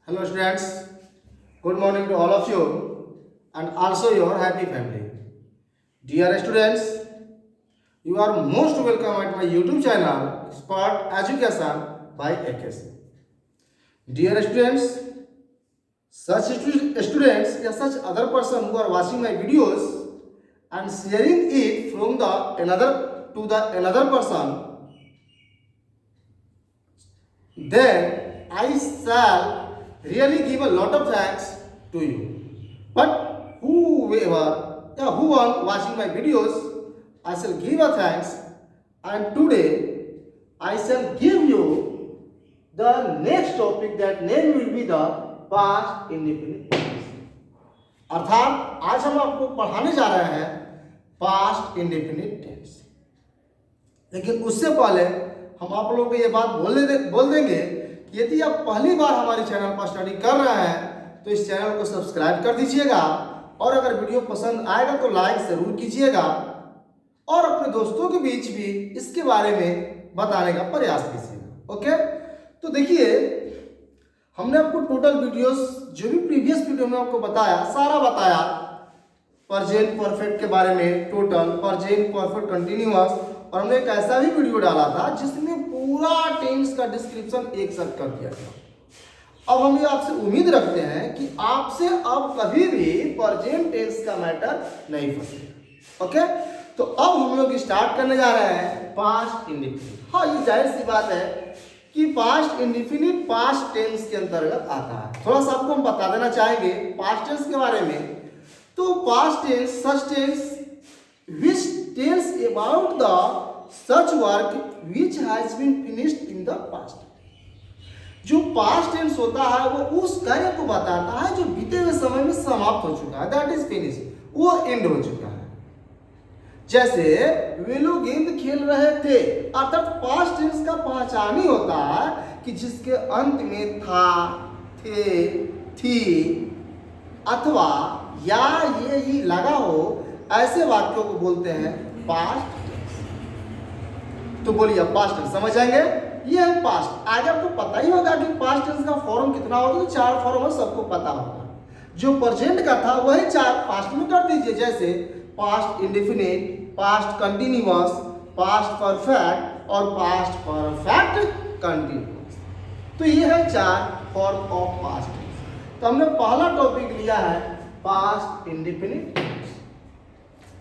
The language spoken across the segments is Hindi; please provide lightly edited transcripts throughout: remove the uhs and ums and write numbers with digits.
Hello students, good morning to all of you and also your happy family. Dear students, you are most welcome at my YouTube channel Expert Education by AKC. Dear students, students or such other person who are watching my videos and sharing it from the another person, then I shall really give a lot of thanks to you. But who are watching my videos, I shall give a thanks, and today I shall give you the next topic. That name will be the past indefinite tense. अर्थात आज हम आपको पढ़ाने जा रहे हैं पास्ट इंडेफिनिट टेंस। लेकिन उससे पहले हम आप लोगों को ये बात बोल देंगे कि यदि आप पहली बार हमारे चैनल पर स्टडी कर रहे हैं तो इस चैनल को सब्सक्राइब कर दीजिएगा, और अगर वीडियो पसंद आएगा तो लाइक जरूर कीजिएगा, और अपने दोस्तों के बीच भी इसके बारे में बताने का प्रयास कीजिएगा। ओके, तो देखिए हमने आपको टोटल वीडियोस जो भी प्रीवियस वीडियो में आपको बताया सारा बताया, प्रेजेंट परफेक्ट के बारे में, टोटल प्रेजेंट परफेक्ट कंटिन्यूअस, और हमने एक ऐसा भी वीडियो डाला था जिसमें पूरा टेंस का डिस्क्रिप्शन एक साथ कर दिया था। अब हम ये आपसे उम्मीद रखते हैं कि आपसे अब कभी भी प्रेजेंट टेंस का मैटर नहीं फंसेगा। ओके, तो अब हम लोग स्टार्ट करने जा रहे हैं पास्ट इंडेफिनिट। हाँ, ये जाहिर सी बात है कि पास्ट इंडेफिनिट पास्ट टेंस के अंतर्गत आता है। थोड़ा सा आपको हम बता देना चाहेंगे पास्ट टेंस के बारे में। तो past tense such tense which tells about the such work which has been finished in the past। जो पास्ट टेंस होता है वो उस कार्य को बताता है जो बीते हुए समय में समाप्त हो चुका है, दैट इज फिनिश, वो एंड हो चुका है। जैसे वे लोग गेंद खेल रहे थे, अर्थात पास्ट टेंस का पहचान ही होता है कि जिसके अंत में था, थे, थी अथवा या ये लगा हो, ऐसे वाक्यों को बोलते हैं पास्ट टेंस। तो बोलिए पास्ट टेंस समझ आएंगे, ये है पास्ट। आगे आपको पता ही होगा कि पास्ट टेंस का फॉर्म कितना होता है, तो 4 फॉर्म है, सबको पता होगा। जो प्रेजेंट का था वही 4 पास्ट में कर दीजिए, जैसे past indefinite, past continuous, past perfect और पास्ट परफेक्ट कंटिन्यूअस। तो ये है 4 फॉर्म ऑफ पास्ट टेंस। तो हमने पहला टॉपिक लिया है पास्ट इंडेफिनिट टेंस।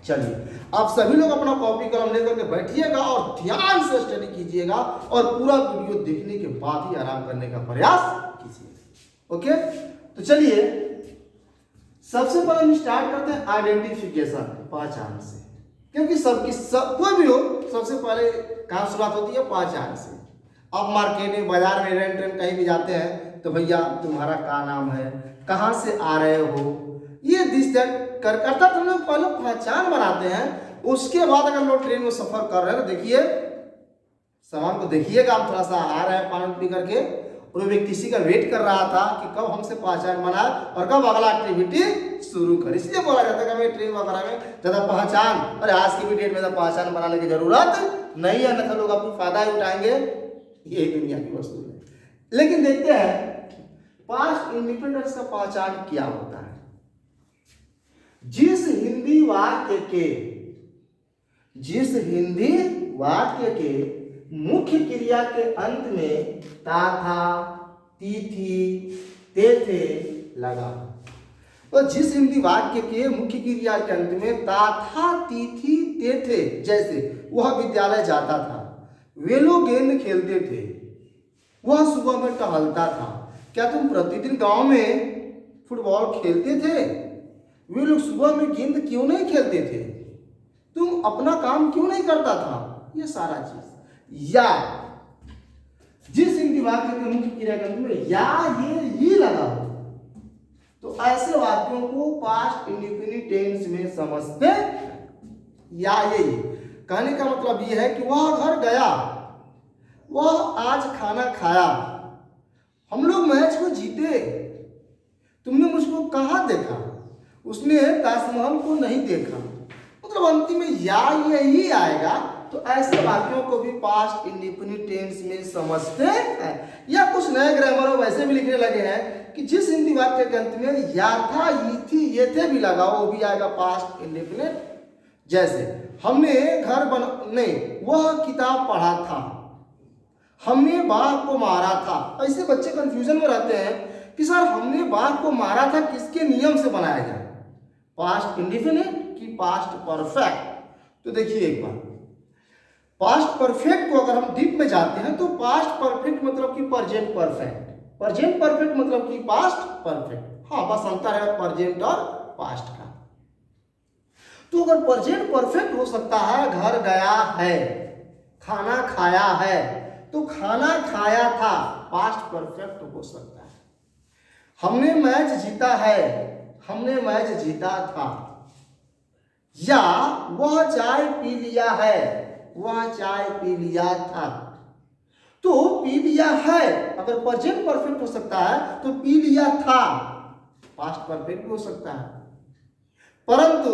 चलिए आप सभी लोग अपना कॉपी कलम लेकर के बैठिएगा और ध्यान से स्टडी कीजिएगा, और पूरा वीडियो देखने के बाद ही आराम करने का प्रयास कीजिएगा। ओके, तो चलिए सबसे पहले हम स्टार्ट करते हैं आइडेंटिफिकेशन, पहचान से, क्योंकि कोई भी हो सबसे पहले कहाँ शुरुआत होती है, पहचान से। आप मार्केट में, बाजार में, रेंट कहीं भी जाते हैं तो भैया तुम्हारा क्या नाम है, कहाँ से आ रहे हो, ये दिस दैट करता हम लोग पहले पहचान बनाते हैं। उसके बाद अगर लोग ट्रेन में सफर कर रहे हैं तो देखिए सामान को देखिएगा, हम थोड़ा सा आ रहे हैं पानी पी करके, और वो किसी का वेट कर रहा था कि कब हमसे पहचान बनाए और कब अगला एक्टिविटी शुरू करे। इसलिए बोला जाता है कि हमें ट्रेन वगैरह में ज्यादा पहचान, अरे आज की भी डेट में ज्यादा पहचान बनाने की जरूरत नहीं है, अन्यथा लोग आपको फायदा ही उठाएंगे, यही दुनिया की वस्तु है। लेकिन देखते हैं पास्ट इंडिपेंडेंस का पहचान क्या होता है। जिस हिंदी वाक्य के मुख्य क्रिया के अंत में ता था, ती थी, ते थे लगा, तो जिस हिंदी वाक्य के मुख्य क्रिया के अंत में ता था, ती थी, ते थे, जैसे वह विद्यालय जाता था, वे लोग गेंद खेलते थे, वह सुबह में टहलता था। क्या तुम प्रतिदिन गांव में फुटबॉल खेलते थे? वे लोग सुबह में गेंद क्यों नहीं खेलते थे? तुम अपना काम क्यों नहीं करता था? ये सारा चीज। या जिस हिंदी वाक्य के मुख्य क्रिया के अंत में या ये लगा हो, तो ऐसे वाक्यों को पास्ट इंडेफिनिट टेंस में समझते। या ये कहने का मतलब ये है कि वह घर गया, वह आज खाना खाया, हम लोग मैच को जीते, तुमने मुझको कहाँ देखा, उसने ताजमहल को नहीं देखा। मतलब अंतिम में या यही आएगा तो ऐसे वाक्यों को भी पास्ट इंडेफिनिट टेंस में समझते हैं। या कुछ नए ग्रामर वैसे भी लिखने लगे हैं कि जिस हिंदी वाक्य के अंत में या था, ये थी, ये थे भी लगा वो भी आएगा पास्ट इंडेफिनिट। जैसे हमने घर नहीं, वह किताब पढ़ा था, हमने बाघ को मारा था। ऐसे बच्चे कंफ्यूजन में रहते हैं कि सर हमने बाघ को मारा था किसके नियम से बनाया जाए, पास्ट इंडेफिनिट कि पास्ट परफेक्ट। तो देखिए एक बार, पास्ट परफेक्ट को अगर हम डीप में जाते हैं तो पास्ट परफेक्ट मतलब कि प्रेजेंट परफेक्ट, प्रेजेंट परफेक्ट मतलब कि पास्ट परफेक्ट। हाँ, बस अंतर है प्रेजेंट और पास्ट का। तो अगर प्रेजेंट परफेक्ट हो सकता है घर गया है, खाना खाया है, तो खाना खाया था पास्ट परफेक्ट हो सकता है। हमने मैच जीता है, हमने मैच जीता था। या वह चाय पी लिया है, वह चाय पी लिया था। तो पी लिया है अगर प्रेजेंट परफेक्ट हो सकता है तो पी लिया था पास्ट परफेक्ट भी हो सकता है। परंतु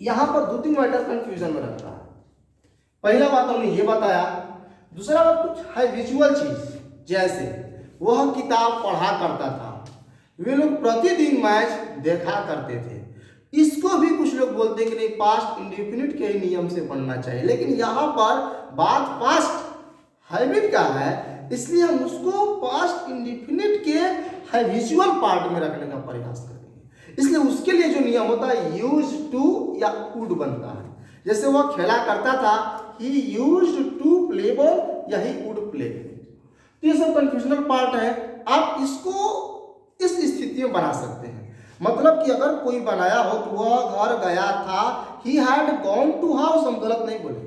यहां पर दो तीन मैटर कंफ्यूजन में रहता है। पहला बात हमने ये बताया, दूसरा बात कुछ है विजुअल चीज, जैसे वह किताब पढ़ा करता था, वे लोग प्रतिदिन मैच देखा करते थे। इसको भी कुछ लोग बोलते हैं कि नहीं पास्ट इंडेफिनिट के नियम से बनना चाहिए, लेकिन यहाँ पर बात पास्ट हैबिट का है, इसलिए हम उसको पास्ट इंडेफिनिट के विजुअल पार्ट में रखने का प्रयास करेंगे। इसलिए उसके लिए जो नियम होता है यूज टू या वुड बनता है। जैसे वह खेला करता था, he used to play ball या he would play। तो ये सब कंफ्यूजनल पार्ट है, आप इसको इस स्थिति में बना सकते हैं। मतलब कि अगर कोई बनाया हो तो वह घर गया था, he had gone to house, हम गलत नहीं बोलेंगे।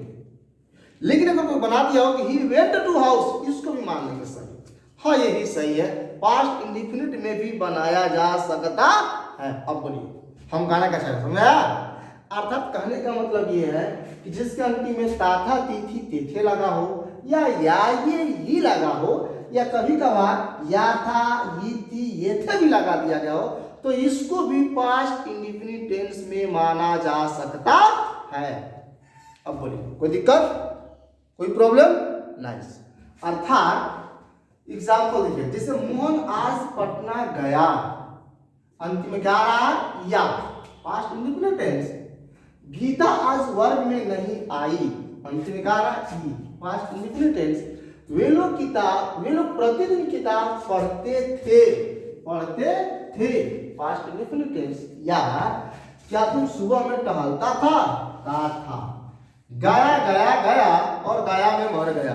लेकिन अगर कोई बना दिया हो कि he went to house, इसको भी मान लेंगे सही। हाँ, यही सही है, पास्ट इंडेफिनिट में भी बनाया जा सकता है। अब बोलिए हम गाना कैसा है, समझ आया? अर्थात कहने का मतलब ये है कि जिसके अंतिम में ता था, ती थी, तेथे लगा हो, या ये लगा हो, या कभी कभार या था, ये थी, ये थे भी लगा दिया गया हो, तो इसको भी पास्ट इंडेफिनिट टेंस में माना जा सकता है। अब बोलिए कोई दिक्कत, कोई प्रॉब्लम? नाइस। अर्थात एग्जाम्पल देखिए, जैसे मोहन आज पटना गया, अंतिम में क्या आ रहा है? या, पास्ट इंडेफिनिट टेंस। गीता आज वर्ग में नहीं आई, अंतिम में क्या आ रहा है? Past indefinite tense. वे लोग प्रतिदिन किताब पढ़ते थे, पास्ट इंडेफिनिट टेंस। या क्या तुम सुबह में टहलता था? था। गया और गया में मर गया।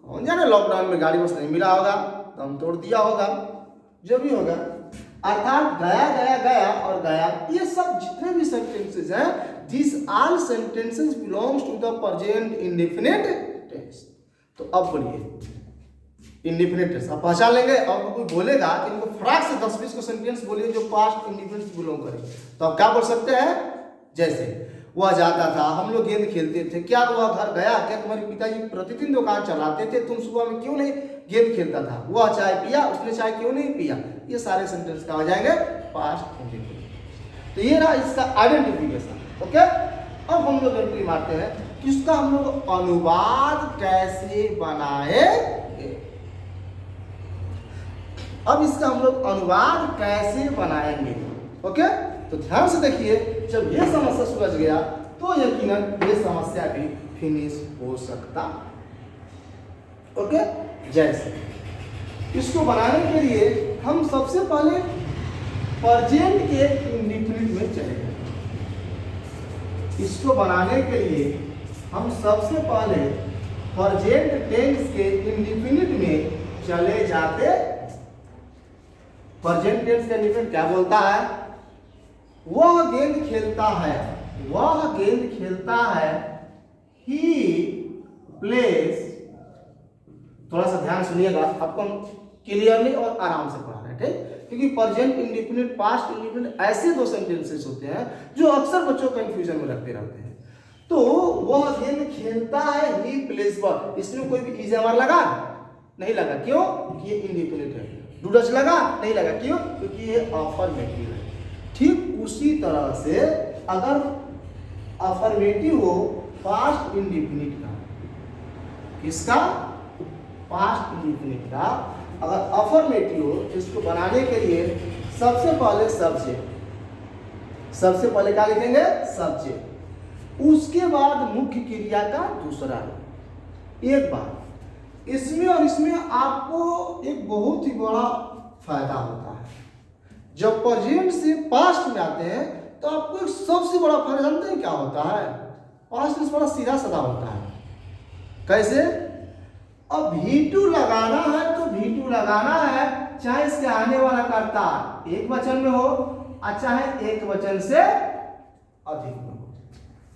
कौन जाने, लॉकडाउन में गाड़ी बस नहीं मिला होगा, दम तोड़ दिया होगा, जो भी होगा। अर्थात गया और गया, ये सब जितने भी सेंटेंसेस हैं, this all sentences belongs to the present indefinite tense. तो अब बोलिए इंडेफिनिट टेंस आप पहचान लेंगे। और कोई बोलेगा कि इनको फटाक से 10-20 को सेंटेंस बोलिए जो पास्ट इंडेफिनिट बिलोंग करे, तो आप क्या बोल सकते हैं? जैसे वह जाता था, हम लोग गेंद खेलते थे। क्या वह घर गया? क्या तुम्हारे पिताजी प्रतिदिन दुकान चलाते थे? तुम सुबह में क्यों नहीं गेंद खेलता था? वह चाय पिया, उसने चाय क्यों नहीं पिया? ये सारे सेंटेंस क्या हो जाएंगे? Past indefinite. तो ये रहा इसका आइडेंटिफिकेशन। ओके, अब हम लोग एंट्री मारते हैं कि इसका हम लोग अनुवाद कैसे बनाएंगे। अब इसका हम लोग अनुवाद कैसे बनाएंगे? ओके, तो ध्यान से देखिए, जब ये समस्या सुलझ गया तो यकीनन ये समस्या भी फिनिश हो सकता। ओके, जैसे इसको बनाने के लिए हम सबसे पहले प्रेजेंट के इंडेफिनिट में चलेंगे। इसको बनाने के लिए हम सबसे पहले प्रेजेंट टेंस के इंडेफिनिट में चले जाते। प्रेजेंट टेंस का इंडेफिनिट क्या बोलता है? वह गेंद खेलता है, वह गेंद खेलता है, ही प्लेस। थोड़ा सा ध्यान सुनिएगा, आपको हम क्लियरली और आराम से पढ़ा रहे हैं, ठीक? क्योंकि प्रेजेंट इंडेफिनिट, पास्ट इंडेफिनिट ऐसे दो सेंटेंसेस होते हैं जो अक्सर बच्चों को कंफ्यूजन में रखते रहते हैं। तो वह गेंद खेलता है, ही प्लेस पर, इसमें कोई भी इज़ लगा? नहीं लगा। क्यों? क्योंकि ये इंडेफिनिट है। डूडज लगा? नहीं लगा। क्यों? क्योंकि ये अफर्मेटिव है। ठीक उसी तरह से अगर अफर्मेटिव हो पास्ट इंडिफिनिट का, किसका? पास्ट इंडिफिनिट का। अगर अफर्मेटिव हो इसको बनाने के लिए सबसे पहले क्या लिखेंगे? सब्जेक्ट। उसके बाद मुख्य क्रिया का दूसरा रूप। एक बात इसमें और इसमें आपको एक बहुत ही बड़ा फायदा होता है। जब प्रेजेंट से पास्ट में आते हैं तो आपको एक सबसे बड़ा फायदा जानते हैं क्या होता है? पास्ट में बड़ा सीधा साधा होता है। कैसे? अब V2 लगाना है तो V2 लगाना है, चाहे इसके आने वाला कर्ता एक वचन में हो और चाहे एक वचन से अधिक में हो,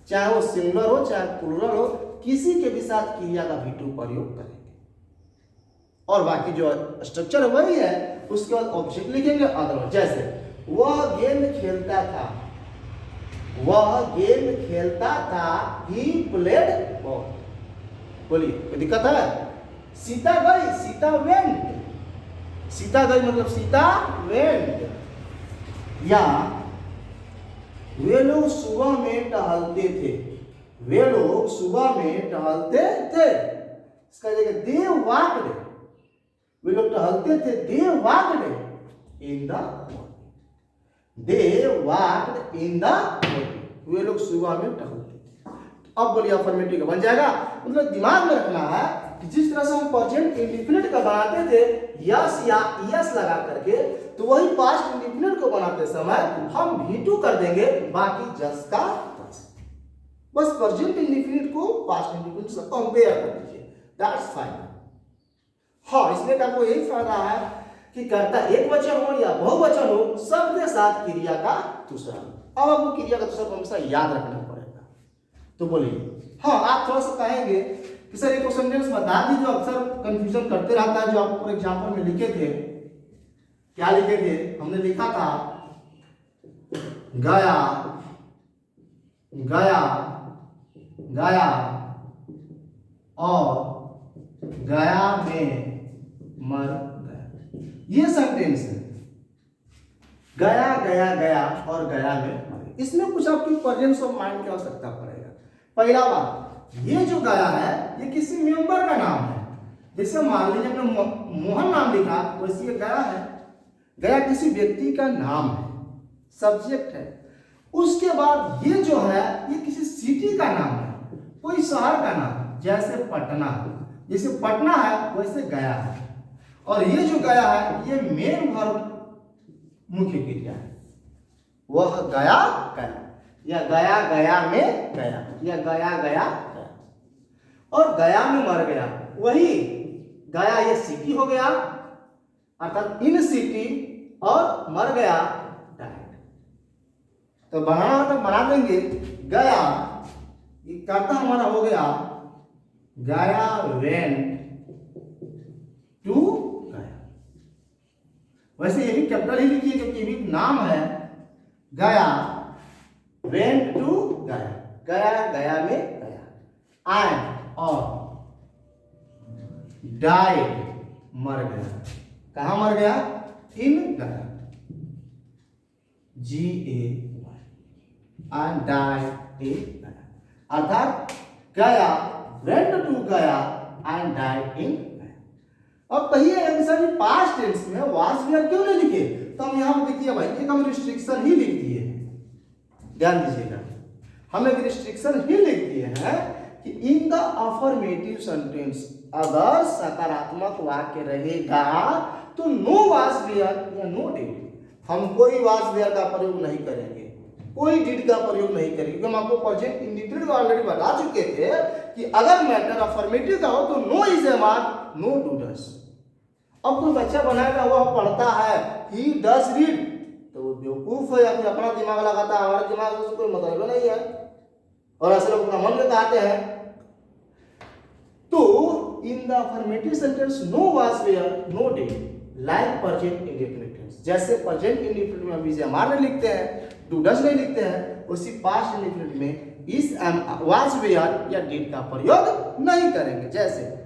चाहे वो सिंगुलर हो चाहे प्लूरल हो, किसी के भी साथ क्रिया का V2 प्रयोग करेंगे। और बाकी जो स्ट्रक्चर वही है, उसके बाद ऑब्जेक्ट लिखेंगे अदर। जैसे वह गेंद खेलता था, ही प्लेड बॉल। बोलिए कोई दिक्कत है? सीता गई मतलब सीता वेंट। या वे लोग सुबह में टहलते थे, इसका जगह दे वॉक्ड, वे लोग टहलते थे, दे वॉक्ड इन द मॉर्निंग, वे लोग सुबह में टहलते थे। अब बोलिए अफर्मेटिव का बन जाएगा। मतलब दिमाग में रखना है कि जिस तरह से हम प्रेजेंट इंडिफिनिट का बनाते थे यस या यस लगा करके, तो वही पास्ट इंडिफिनिट को बनाते समय हम V2 कर देंगे, बाकी जस्ट का बस प्रेजेंट इंडिफिनिट को पास्ट इंडिफिनिट से कंपेयर कर दीजिए, दैट्स फाइन। हाँ, इसमें का आपको यही फायदा है कि कर्ता एक वचन हो या बहुवचन हो, सबके साथ क्रिया का दूसरा। अब आपको क्रिया का दूसरा हमेशा याद रखना पड़ेगा। तो बोलिए हाँ, आप थोड़ा सा कहेंगे कि सर एक सेंटेंस बता दीजिए, जो अक्सर कंफ्यूजन करते रहता है, जो आप फॉर एग्जांपल में लिखे थे। क्या लिखे थे? हमने लिखा था गया और गया में मर गया। ये सेंटेंस है, गया और गया में मर गया। इसमें कुछ आपकी प्रेजेंस ऑफ माइंड की आवश्यकता पड़ेगा। पहला बात, ये जो गया है ये किसी मेंबर का नाम है। जैसे मान लीजिए हमने मोहन नाम लिखा, वैसे ये गया है। गया किसी व्यक्ति का नाम है, सब्जेक्ट है। उसके बाद ये जो है ये किसी सिटी का नाम है, कोई शहर का नाम, जैसे पटना है वैसे गया है। और ये जो गया है ये मेन वर्ब मुख्य क्रिया है। वह गया या गया में गया या गया और गया में मर गया। वही गया ये सिटी हो गया, अर्थात इन सिटी, और मर गया डाइड। तो बनाना तो बना देंगे गया, ये कर्ता हमारा हो गया गया वेंट टू गया। वैसे ये भी कैपिटल ही लिखिए क्योंकि ये भी नाम है। गया वेंट टू गया में गया। एंड और डाइड मर गया। कहां मर गया? इन गया, GAY, एंड डाइड इन गया। अर्थात गया वेंट टू गया एंड डाइड इन गया। अब कहिए सर पास्ट टेंस में वाज वेयर क्यों नहीं लिखे? तो हम यहां पर देखिए भाई, एक हम रिस्ट्रिक्शन ही लिख दिए हैं। ध्यान दीजिएगा, हम एक रिस्ट्रिक्शन ही लिख दिए हैं कि इन द अफर्मेटिव सेंटेंस अगर सकारात्मक वाक्य रहेगा तो नो वाज वेयर या नो डिड, हम कोई वाज वेयर का प्रयोग नहीं करेंगे, कोई डिड का प्रयोग नहीं करेंगे, क्योंकि हम आपको प्रेजेंट इंडिफिनिट को ऑलरेडी बता चुके थे कि अगर मैटर अफर्मेटिव का हो तो no is a mark, no do does. अब कोई बच्चा बनाएगा वह पढ़ता है ही डस रीड, तो वो बेवकूफ है या फिर अपना दिमाग लगाता है, हमारा दिमाग से कोई मतलब नहीं है, और ऐसे लोग अपना मन में कहते हैं। तो in the affirmative sentence no was were no did, like present indefinite tense, जैसे प्रेजेंट इंडेफिनिट में अभी हमारे लिखते हैं, डू डस नहीं लिखते हैं, उसी पास्ट इंडेफिनिट में इस वाज वेयर या डिड का प्रयोग नहीं करेंगे। जैसे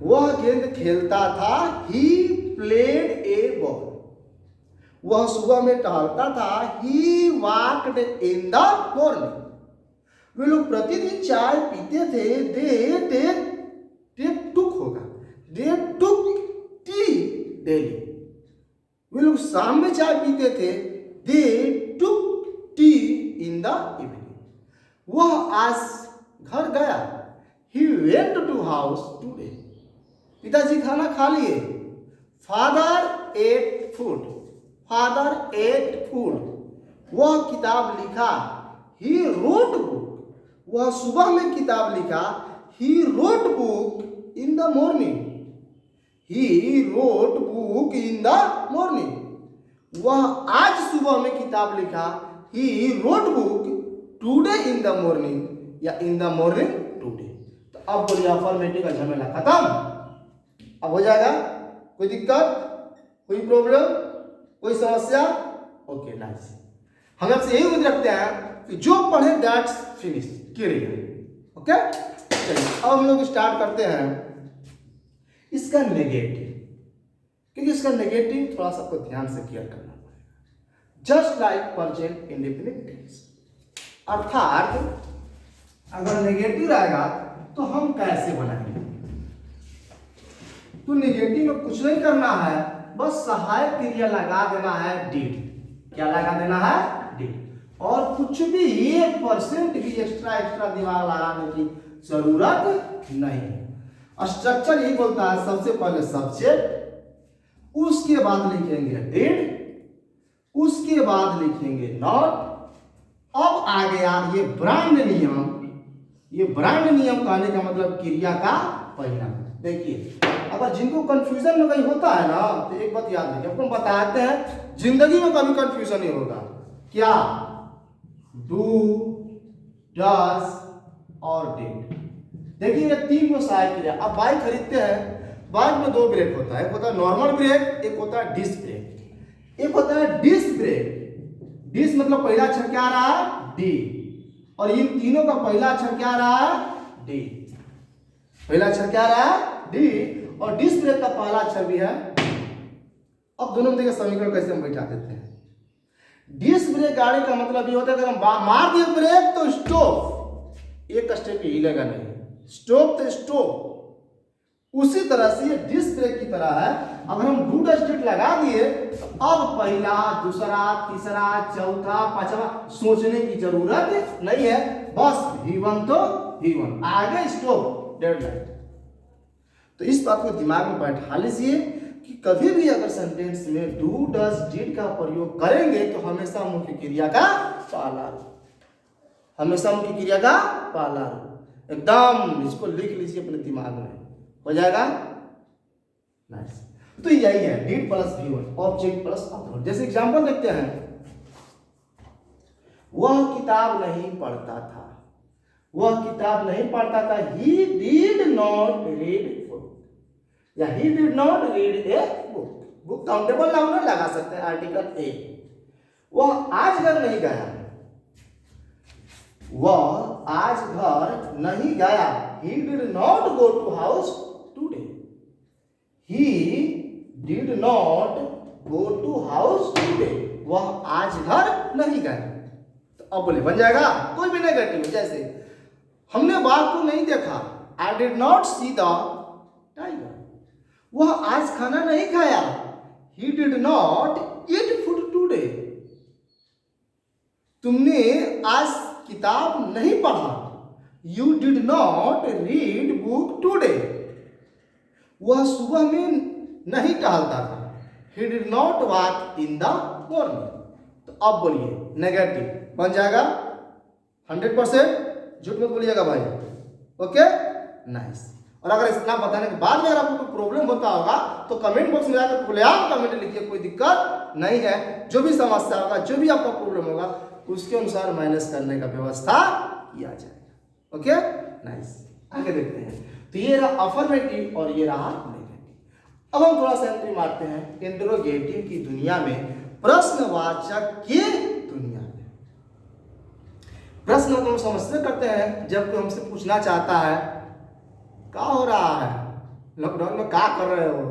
वह गेंद खेलता था, ही प्लेड ए बॉल, वह सुबह में टहलता था, he walked in the morning, वे लोग प्रतिदिन चाय पीते थे। दे टुक होगा, दे टुक टी डेली। वे लोग शाम में चाय पीते थे। They took tea in the evening. वह आज घर गया। He went to house today. पिताजी खाना खा लिए। Father ate food, father ate food. वह किताब लिखा। He wrote book. वह सुबह में किताब लिखा। He wrote book in the morning. He wrote book in the morning. वह आज सुबह में किताब लिखा। He wrote book today in the morning या इन द मॉर्निंग टुडे। तो अब बोलिए अफर्मेटिव का झमेला खत्म। अब हो जाएगा। कोई दिक्कत, कोई प्रॉब्लम, कोई समस्या? Okay nice. हम आपसे यही उम्मीद रखते हैं कि जो पढ़े दैट्स फिनिश क्लियर। ओके चलिए अब हम लोग स्टार्ट करते हैं इसका नेगेटिव, क्योंकि इसका नेगेटिव थोड़ा सा आपको ध्यान से क्लियर करना पड़ेगा। Just like present indefinite tense, अर्थात अगर नेगेटिव रहेगा तो हम कैसे बनाएंगे? तो नेगेटिव में कुछ नहीं करना है, बस सहायक क्रिया लगा देना है डिड। क्या लगा देना है? डिड। और कुछ भी 1% भी एक्स्ट्रा दिमाग लगाने की जरूरत नहीं। स्ट्रक्चर यही बोलता है, सबसे पहले सब्जेक्ट, उसके बाद लिखेंगे डिड, उसके बाद लिखेंगे नॉट। अब आ गया ये ब्रांड नियम। ये ब्रांड नियम कहने का मतलब क्रिया का परिणाम। देखिए अगर जिनको कंफ्यूजन में कहीं होता है ना, तो एक बात याद रखिए, आपको बताते हैं जिंदगी में कभी कंफ्यूजन नहीं होगा। क्या? डू, डज और डिड। देखिए ये 3 को सहायक क्रिया। अब बाइक खरीदते हैं, बाइक में 2 ब्रेक होता है, एक होता है नॉर्मल ब्रेक, एक होता है डिस्क ब्रेक। एक होता है डिस्क ब्रेक। डिस्क मतलब पहला अक्षर क्या आ रहा है? डी। और इन तीनों का पहला अक्षर क्या आ रहा है? डी। पहला अक्षर क्या आ रहा है? डी। और डिस्क ब्रेक का पहला अक्षर भी है। अब दोनों में देखिए समीकरण कैसे हम बैठा देते हैं। डिस्क ब्रेक गाड़ी का मतलब ये होता है अगर हम मार दिए ब्रेक तो स्टॉप, एक स्टेप हिलेगा नहीं। स्टॉप तो स्टॉप। उसी तरह से ये डिस्क ब्रेक की तरह है। अगर हम डू डज डिड लगा दिए तो अब पहला, दूसरा, तीसरा, चौथा, पांचवा सोचने की जरूरत नहीं है। बस V1 तो V1, आगे स्टॉप, डेडलाइन। तो इस बात को दिमाग में बैठा लीजिए कि कभी भी अगर सेंटेंस में डू डज डिड का प्रयोग करेंगे तो हमेशा मुख्य क्रिया का पहला रूप, हमेशा मुख्य क्रिया का पहला रूप। एकदम इसको लिख लीजिए अपने दिमाग में, हो जाएगा नाइस। तो यही है did plus V1, object plus object. जैसे एग्जांपल देखते हैं, वह किताब नहीं पढ़ता था। वह किताब नहीं पढ़ता था। He did not read book या he did not read a book। Book countable noun में लगा सकते हैं, आर्टिकल ए। वह आज घर नहीं गया। वह आज घर नहीं गया। He did not go to house today। He did not go to house today। वह आज घर नहीं गया। तो अब बोले बन जाएगा कोई भी नेगेटिव। जैसे हमने बाघ को नहीं देखा। I did not see the tiger। वह आज खाना नहीं खाया। He did not eat food today। तुमने आज किताब नहीं पढ़ा। You did not read book today। वह सुबह में नहीं टहलता था। He did not walk in the morning। तो अब बोलिए नेगेटिव बन जाएगा 100%। झूठ मत बोलिएगा भाई। Okay nice. और अगर इतना बताने के बाद में अगर आपको कोई प्रॉब्लम होता होगा तो कमेंट बॉक्स में जाकर खुलेआम कमेंट लिखिए, कोई दिक्कत नहीं है। जो भी समस्या होगा, जो भी आपका प्रॉब्लम होगा, उसके अनुसार मैनेज करने का व्यवस्था किया जाएगा। Okay nice. आगे देखते हैं। तो ये रहा अफर्मेटिव और ये रहा नेगेटिव। अब हम थोड़ा सा एंट्री मारते हैं इंट्रोगेटिव की दुनिया में, प्रश्नवाचक की दुनिया में। प्रश्न हम समझते करते हैं जब कोई हमसे पूछना चाहता है क्या हो रहा है, लॉकडाउन में क्या कर रहे हो,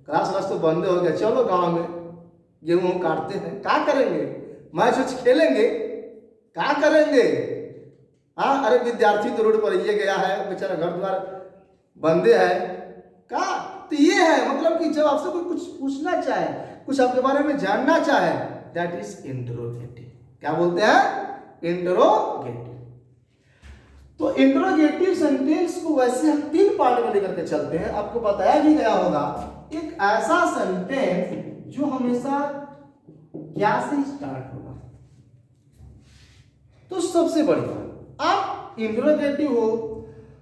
क्लास व्लास तो बंद हो गया, चलो गांव में गेहूं काटते हैं, क्या करेंगे, मैच वैच खेलेंगे, क्या करेंगे, हाँ, अरे विद्यार्थी तो रोड पर ये गया है, बेचारा घर द्वार बंदे है का। तो ये है मतलब कि जब आपसे कोई कुछ पूछना चाहे, कुछ आपके बारे में जानना चाहे, दैट इज इंटरोगेटिव। क्या बोलते हैं? इंटरोगेटिव। तो इंटरोगेटिव सेंटेंस को वैसे हम 3 पार्ट में लेकर के चलते हैं। आपको बताया भी गया होगा, एक ऐसा सेंटेंस जो हमेशा क्या से स्टार्ट होगा। तो सबसे बढ़िया, आप इंटरोगेटिव हो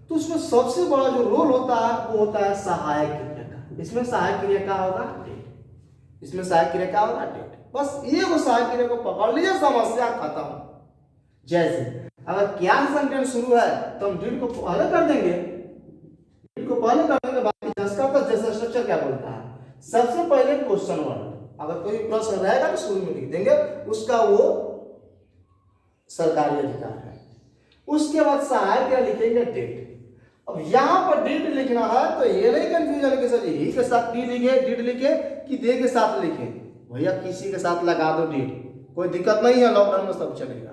तो उसमें सबसे बड़ा जो रोल होता है वो होता है सहायक क्रिया का। इसमें सहायक क्रिया का होगा डेट। इसमें सहायक क्रिया का होगा डेट। बस ये वो सहायक क्रिया को पकड़ लीजिए, समस्या खत्म। जैसे अगर क्या सेंटेंस शुरू है तो हम डिड को पहले कर देंगे, डिड को पहले कर देंगे, बाकी जिसका तो जैसा स्ट्रक्चर क्या बोलता है, सबसे पहले क्वेश्चन वर्ड। अगर कोई प्रश्न रहेगा तो शुरू में लिख देंगे, उसका वो सरकारी अधिकार है। उसके बाद सहायक क्रिया लिखेंगे डेट। अब यहां पर डिड लिखना है तो ये नहीं कंफ्यूजन के सर ही के साथ डी लिखे, डिड लिखे कि दे के साथ लिखे। भैया किसी के साथ लगा दो डिड, कोई दिक्कत नहीं है, लॉकडाउन में सब चलेगा,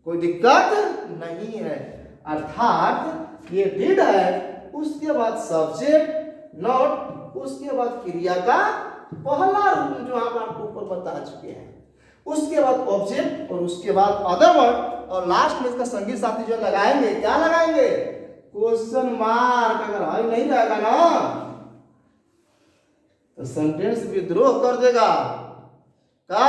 कोई दिक्कत नहीं है। अर्थात ये डिड है, उसके बाद सब्जेक्ट नॉट, उसके बाद क्रिया का पहला रूप जो आप आपको ऊपर बता चुके हैं, उसके बाद ऑब्जेक्ट और उसके बाद अदर वर्ड, और लास्ट में इसका संगी साथी जो लगाएंगे, क्या लगाएंगे? Question mark. अगर हाई नहीं रहेगा ना तो सेंटेंस विद्रोह कर देगा। का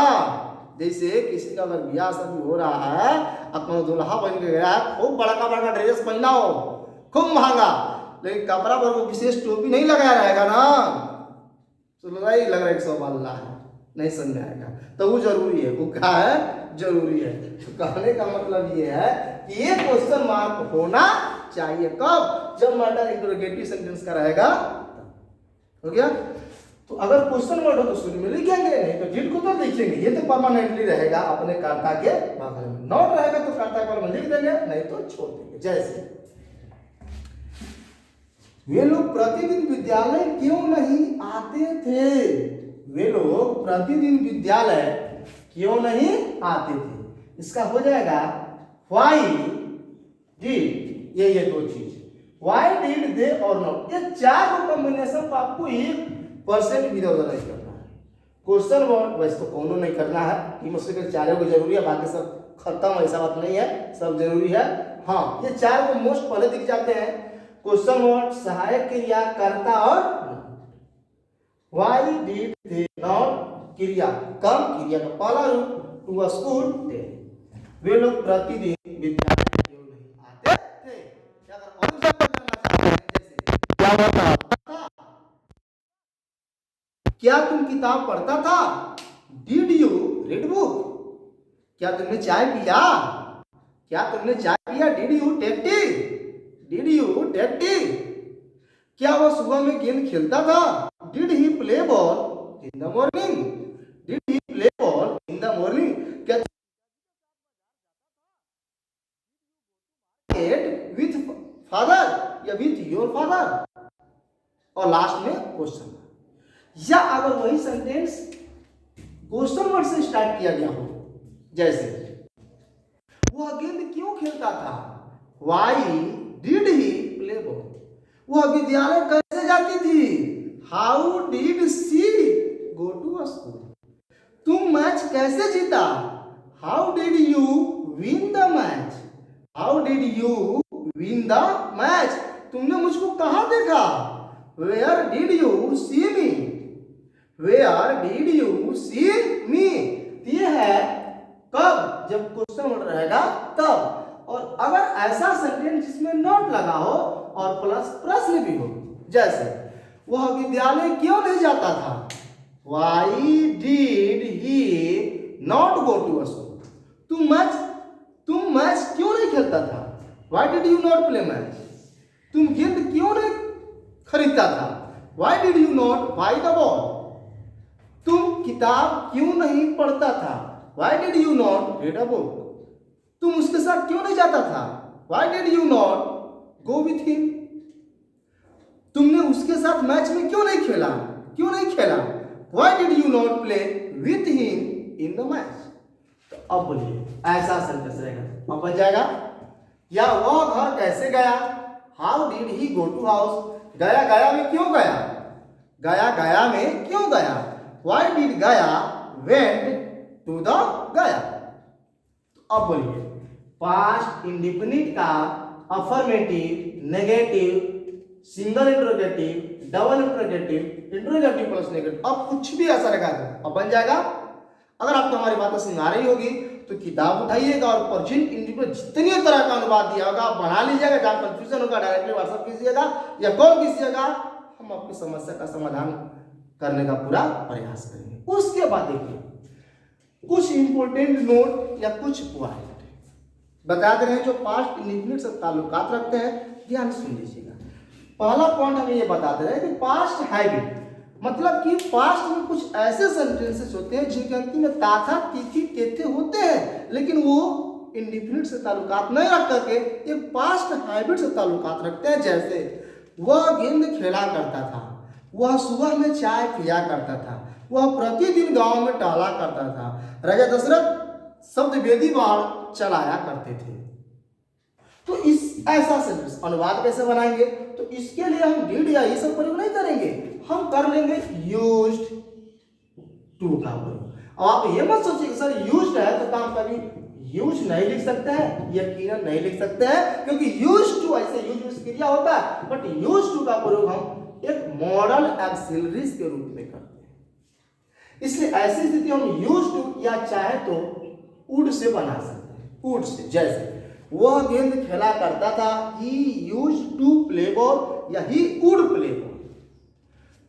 जैसे किसी का अगर ब्याह शादी हो रहा है, अपना दुल्हा बन के गया है, खूब बड़ा बड़ा ड्रेस पहना हो, खूब महंगा, लेकिन कपड़ा पर वो विशेष टोपी नहीं लगाया रहेगा ना, तो लग रहा है कि सब अल्लाह है, नहीं समझ आएगा। तो वो जरूरी है, वो क्या है? जरूरी है। तो कहने का मतलब ये है कि ये क्वेश्चन मार्क होना चाहिए। कब? जब मैटर इंटरोगेटिव सेंटेंस का रहेगा। हो गया? तो अगर क्वेश्चन वर्ड हो तो शुरू में लिखेंगे, नहीं तो डिड को तो लिखेंगे, ये तो परमानेंटली रहेगा अपने कर्ता के बगल में। नॉट रहेगा तो कर्ता के बगल में लिख देंगे, नहीं तो छोड़ देंगे। जैसे वे लोग प्रतिदिन विद्यालय क्यों नहीं आते थे? वे लोग प्रतिदिन विद्यालय क्यों नहीं आते थे? इसका हो जाएगा व्हाई डिड, ये दो चीज, व्हाई डिड दे और नॉट, ये 4 को कॉम्बिनेशन को आपको 1% भी इधर नहीं करना है। क्वेश्चन वर्ड वैसे तो कोनो नहीं करना है, कि मुझसे 4 को जरूरी है, बाकी सब खत्म, ऐसा बात नहीं है, सब जरूरी है। हाँ, ये 4 को मोस्ट पहले दिख जाते हैं, क्वेश्चन वर्ड, सहायक क्रिया, कर्ता और व्हाई डिड दे नॉट, क्रिया कम, क्रिया का पहला रूप, टू स्कूल थे। वे लोग प्रतिदिन विद्यालय क्यों नहीं आते थे? क्या अगर और एग्जांपल करना चाहते हैं, जैसे क्या होता था? क्या तुम किताब पढ़ता था? Did you read book? क्या तुमने चाय पिया? क्या तुमने चाय पिया? Did you take tea? Did you take tea? क्या वह सुबह में गेंद खेलता था? Did he play ball in the morning? Did he play ball in the morning? क्या विथ फादर या विथ योर फादर? और लास्ट में क्वेश्चन। या अगर वही सेंटेंस क्वेश्चन वर्ड से स्टार्ट किया गया हो, जैसे वह गेंद क्यों खेलता था? Why did he play ball? वह विद्यालय कैसे जाती थी? How did she go to school? तुम मैच कैसे जीता? How did you win the match? How did you win the match? तुमने मुझको कहां देखा? Where did you see me? Where did you see me? ये है कब, जब क्वेश्चन वर्ड रहेगा तब। और अगर ऐसा सेंटेंस जिसमें नॉट लगा हो और प्लस प्रश्न भी हो, जैसे वह विद्यालय क्यों नहीं जाता था? Why did he not go to school? तुम मैच क्यों नहीं खेलता था? Why did you not play match? तुम गेंद क्यों नहीं खरीदता था? Why did you not buy the ball? तुम किताब क्यों नहीं पढ़ता था? Why did you not read a book? तुम उसके साथ क्यों नहीं जाता था? Why did you not go with him? तुमने उसके साथ मैच में क्यों नहीं खेला? Why did you not play with him in the match? तो अब बोलिए, ऐसा सेंटेंस रहेगा, अब बन जाएगा या वह घर कैसे गया, how did he go to house, गया गया में क्यों गया, गया गया में क्यों गया, व्हाई डिड गया वेंट टू द गया। तो अब बोलिए पास्ट इंडेफिनिट का affirmative, negative, single interrogative, double interrogative, interrogative plus negative, अब कुछ भी ऐसा लगा दो अब बन जाएगा। अगर आपको हमारी बातें समझ आ रही होगी तो किताब उठाइएगा और प्रेजेंट इंडिफिनिट जितनी तरह का अनुवाद दिया होगा आप बना लीजिएगा। जहाँ कंफ्यूजन होगा डायरेक्टली व्हाट्सएप कीजिएगा या कॉल कीजिएगा, हम आपकी समस्या का समाधान करने का पूरा प्रयास करेंगे। उसके बाद देखिए कुछ इंपोर्टेंट नोट या कुछ पॉइंट बता दे रहे हैं जो पास्ट इंडेफिनिट से ताल्लुकात रखते हैं, ध्यान सुन लीजिएगा। पहला पॉइंट हमें ये बता दे रहे हैं कि पास्ट हैबिट, मतलब कि पास्ट में कुछ ऐसे सेंटेंसेस होते हैं जिनके अंतिम में ताथा तिथि तेथे होते हैं, लेकिन वो इंडेफिनिट से ताल्लुकात नहीं रख करके एक पास्ट हैबिट से ताल्लुकात रखते हैं। जैसे वह गेंद खेला करता था, वह सुबह में चाय पिया करता था, वह प्रतिदिन गांव में टहला करता था, राजा दशरथ शब्द वेदी बाण चलाया करते थे। तो इस ऐसा सेंटेंस अनुवाद कैसे बनाएंगे, तो इसके लिए हम डिड या ये सब प्रयोग नहीं करेंगे, हम कर लेंगे यूज्ड टू का प्रयोग। अब आप ये मत सोचिए सर यूज्ड है तो काम कभी यूज नहीं लिख सकते हैं, यकीनन नहीं लिख सकते हैं, क्योंकि यूज टू ऐसे यूज क्रिया होता है, बट यूज टू का प्रयोग हम एक मॉडल एक्सिलरीज के रूप में करते हैं। इसलिए ऐसी स्थिति हम यूज टू या चाहे तो वुड से बना सकते हैं, वुड से। जैसे वह गेंद खेला करता था, he used to play ball या ही वुड प्ले बॉल।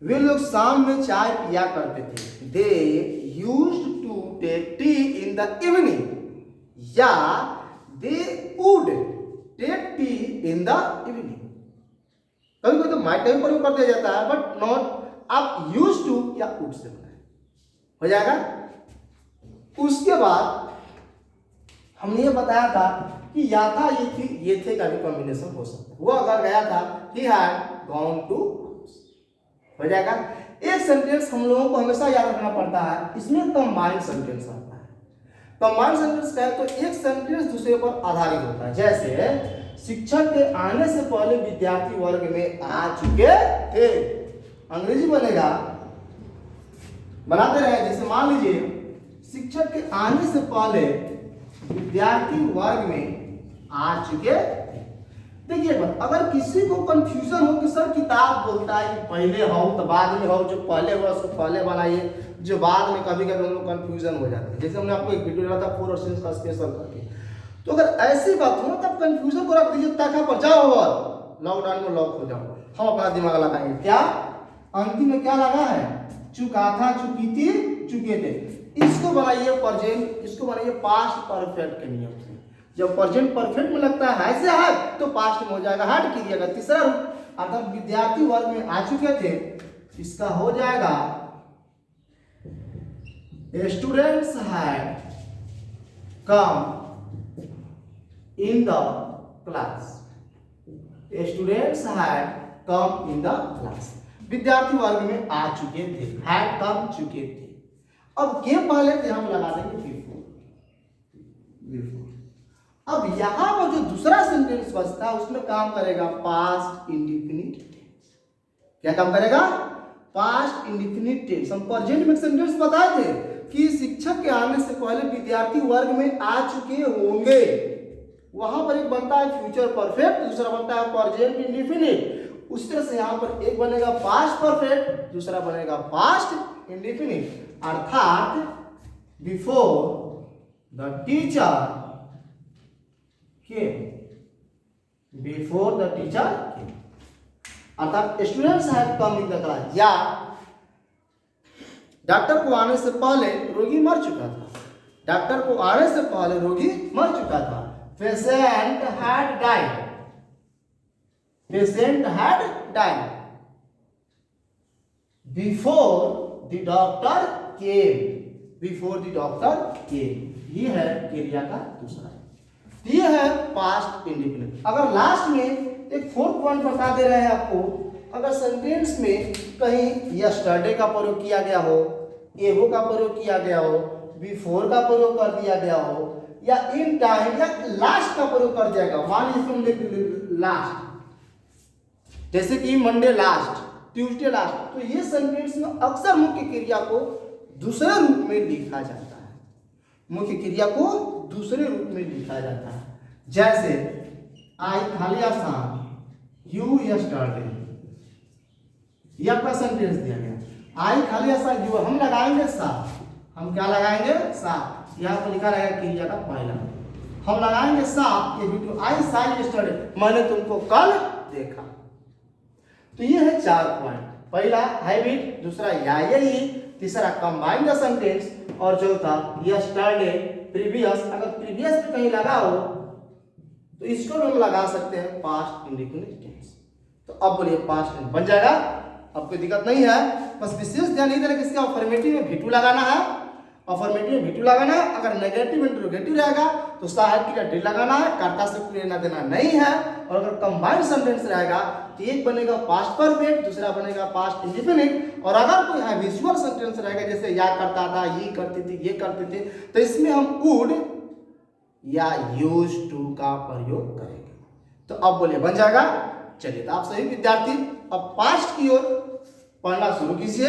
वे लोग शाम में चाय पिया करते थे, they used to take tea in the evening, या they would take tea in the evening. कभी कभी तो माई टाइम प्रयोग कर दिया जाता है, बट नॉट आप यूज टू या वुड से बनाए, हो जाएगा। उसके बाद हमने ये बताया था कि या था ये थे का भी कॉम्बिनेशन हो सकता है। वो अगर गया था he had gone to house, हो जाएगा। एक सेंटेंस हम लोगों को हमेशा याद रखना पड़ता है, इसमें कंबाइंड सेंटेंस आता है। कंबाइंड सेंटेंस क्या है, तो एक सेंटेंस दूसरे पर आधारित होता है। जैसे शिक्षक के आने से पहले विद्यार्थी वर्ग में आ चुके थे, अंग्रेजी बनेगा, बनाते रहे। जैसे मान लीजिए शिक्षक के आने से पहले विद्यार्थी वर्ग में आ चुके। देखिए अगर किसी को कंफ्यूजन हो कि सर किताब बोलता है कि पहले हो तो बाद में हो, जो पहले हुआ उसको पहले बनाइए, जो बाद में कभी कभी हम लोग कंफ्यूजन हो जाते हैं। जैसे हमने आपको एक वीडियो डाला था 4 और का स्पेशल करके, तो अगर ऐसी बात हो तब कंफ्यूजन को रख दीजिए, ताकि पर जाओ और लॉकडाउन में लॉक हो जाओ। हम अपना दिमाग लगाएंगे, क्या अंतिम में क्या लगा है, चुका था, चुकी थी, चुके थे। इसको बनाइए प्रेजेंट, इसको बनाइए पास्ट परफेक्ट के नियम से। जब प्रेजेंट परफेक्ट में लगता है ऐसे है तो पास्ट में हो जाएगा हैड कीजिएगा। तीसरा रूप अर्थात विद्यार्थी वर्ग में आ चुके थे, इसका हो जाएगा students had come in the class, students had come in the class, विद्यार्थी वर्ग में आ चुके थे, हैड कम चुके थे। अब के पहले थे हम लगा देंगे बिफोर, बिफोर। अब यहां पर जो दूसरा सेंटेंस बचता है उसमें काम करेगा पास्ट इंडेफिनिट। क्या काम करेगा, पास्ट इंडेफिनिट टेंस। हम प्रेजेंट में सेंटेंस बताए थे कि शिक्षक के आने से पहले विद्यार्थी वर्ग में आ चुके होंगे, वहां पर एक बनता है फ्यूचर परफेक्ट, दूसरा बनता है प्रेजेंट इंडेफिनिट। उस तरह से यहां पर एक बनेगा पास्ट परफेक्ट, दूसरा बनेगा पास्ट इंडेफिनिट। अर्थात before the teacher came, before the teacher came, अर्थात students have come in the class, या डॉक्टर को आने से पहले रोगी मर चुका था, डॉक्टर को आने से पहले रोगी मर चुका था। Patient had died, patient had died before the doctor came, before the doctor केम। ये है क्रिया का दूसरा, ये है पास्ट इंडेफिनिट। अगर लास्ट में एक 4th पॉइंट बता दे रहे हैं आपको, अगर सेंटेंस में कहीं यस्टरडे का प्रयोग किया गया हो, एगो का प्रयोग किया गया हो, बिफोर का प्रयोग कर दिया गया हो, या इन टाइम या लास्ट का प्रयोग कर जाएगा। मान लीजिए हम लिख लास्ट, जैसे कि मंडे लास्ट, ट्यूसडे लास्ट, तो ये सेंटेंस में अक्सर मुख्य क्रिया को दूसरे रूप में लिखा जाता है। मुख्य क्रिया को दूसरे रूप में लिखा जाता है। जैसे आई खाली आसान, यू यस्टरडे, ये आपका सेंटेंस दिया गया। आई खाली आसान यू, हम लगाएंगे सा, हम क्या लगाएंगे सा, यहाँ पर लिखा रहेगा क्रिया का पहला, हम लगाएंगे सा, ये वीडियो आई सा यस्टरडे, मैंने तुमको कल देखा। तो ये है 4 पॉइंट, पहला हैबिट, दूसरा या यही, तीसरा कंबाइन द सेंटेंस, और चौथा यस्टरडे प्रीवियस। अगर प्रीवियस में कहीं लगा हो तो इसको हम लगा सकते हैं पास्ट इंडेफिनिट टेंस। तो अब बोलिए पास्ट टेंस बन जाएगा, अब कोई दिक्कत नहीं है। बस विशेष ध्यान नहीं देना कि इसका अफर्मेटिव में भी टू लगाना है, अफर्मेटिव में भी टू लगाना है। अगर नेगेटिव इंटरोगेटिव रहेगा तो सहायक क्रिया डी लगाना है, कर्ता से कोई लेना देना नहीं है। और अगर कंबाइंड सेंटेंस रहेगा तो एक बनेगा पास्ट परफेक्ट, दूसरा बनेगा पास्ट इंडेफिनिट। और अगर कोई हैबिचुअल सेंटेंस रहेगा, जैसे या करता था, ये करती थी, ये करते थे, तो इसमें हम वुड या यूज टू का प्रयोग करेंगे। तो अब बोलिए बन जाएगा। चलिए, तो आप सभी विद्यार्थी अब पास्ट की ओर पढ़ना शुरू कीजिए।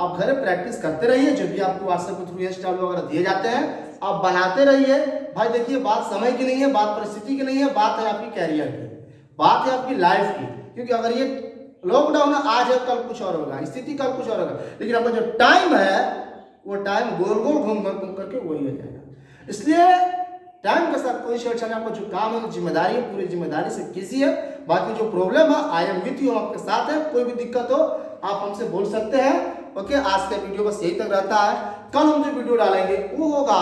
आप घर में प्रैक्टिस करते रहिए, जो भी आपको व्हाट्सएप के थ्रू हेयर स्टाइल वगैरह दिए जाते हैं आप बनाते रहिए। भाई देखिए, बात समय की नहीं है, बात परिस्थिति की नहीं है, बात है आपकी कैरियर की, बात है आपकी लाइफ की। क्योंकि अगर ये लॉकडाउन है, आज है कल कुछ और होगा, स्थिति कल कुछ और होगा, लेकिन आपका जो टाइम है वो टाइम गोल गोल घूम करके वही हो जाएगा। इसलिए टाइम के साथ कोई छेड़छाड़, आपको जो काम है, जिम्मेदारी है, पूरी जिम्मेदारी से कीजिए। बाकी जो प्रॉब्लम है, आई एम विथ यू, आपके साथ है। कोई भी दिक्कत हो आप हमसे बोल सकते हैं। ओके, आज का वीडियो बस यही तक रहता है। कल हम जो वीडियो डालेंगे वो होगा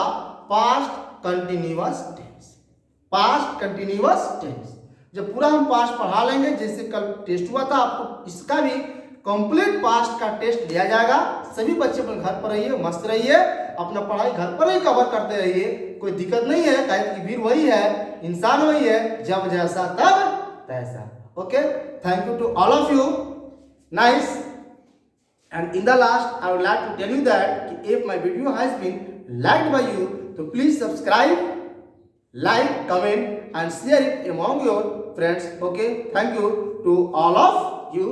past continuous tense. Past continuous tense जब पूरा हम पास्ट पढ़ा लेंगे, जैसे कल टेस्ट हुआ था, आपको इसका भी कंप्लीट पास्ट का टेस्ट लिया जाएगा। सभी बच्चे अपने घर पर रहिए, मस्त रहिए, अपना पढ़ाई घर पर ही कवर करते रहिए, कोई दिक्कत नहीं है। कायद की भीड़ वही है, इंसान वही है, जब जैसा तब तैसा। Okay, thank you to all of you, nice. And in the last, I would like to tell you that if my video has been liked by you, so please subscribe, like, comment, and share it among your friends. Okay, thank you to all of you.